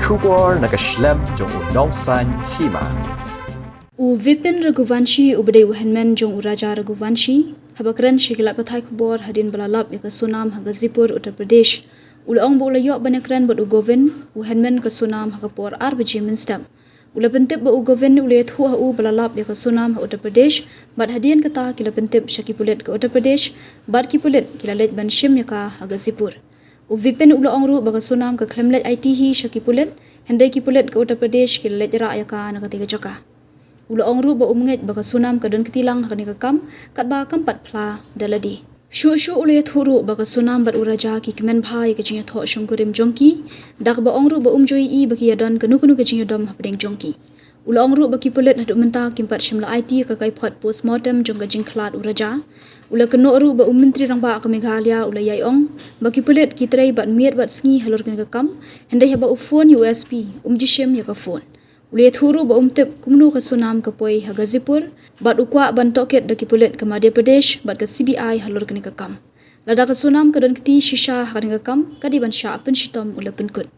Shubor na Khlem jong Nongsan Hima. Vipin Raghuvanshi ubade Hynrei jong Raja Raghuvanshi habakran shikilat pathai kubor hadin balalap ya Sonam haga Zipur Uttar Pradesh ulaong bolayok banakran bad ugovin Hynrei ka Sonam haga por arbiji minstam ula pentip ba ugovin ulayat hu balalap ya Sonam ha Uttar Pradesh bad hadian kata kila pentip syaki Pulit ka Uttar Pradesh bad ki Pulit kila Leit ban Shim ya ka haga Zipur Vipin ulaong ru baga Sonam ka Khlem Leit Aiti hi syaki Pulit Hynrei ki Pulit ka Uttar Pradesh kila Leit ra ya ka nakatiga jaka Ulaong ru ba umnget baka Sonam kadon ketilang hakani kakam kat ba kampat pla Dalade. Shu ulayat huru baka Sonam bat uraja ki kemen bhai ke jinya tho shongkurim jongki dak ba ong ru ba umjoi I baki yadon kanu ke jinya dom hapdeng jongki. Ulaong ru baki Pulit haduk menta kimpat Shim Aiti ka kai pot postmortem jongga jingklat uraja. Ula keno ru ba menteri rang ba ka Meghalaya ula yaiong baki Pulit ki trai bat miet bat sngi halor kan kakam Hynrei ba ufon USP Shim ya ka phone. Uliat huru ba umtip kumnu ka Sonam ka poi haga Zipur bat ukwa ban toket daki Pulit ka Madhya Pradesh bat ka CBI halor kani kakam lada ka Sonam ka don kiti shisha hakani kakam kadi ban sha pen shitom ula penkut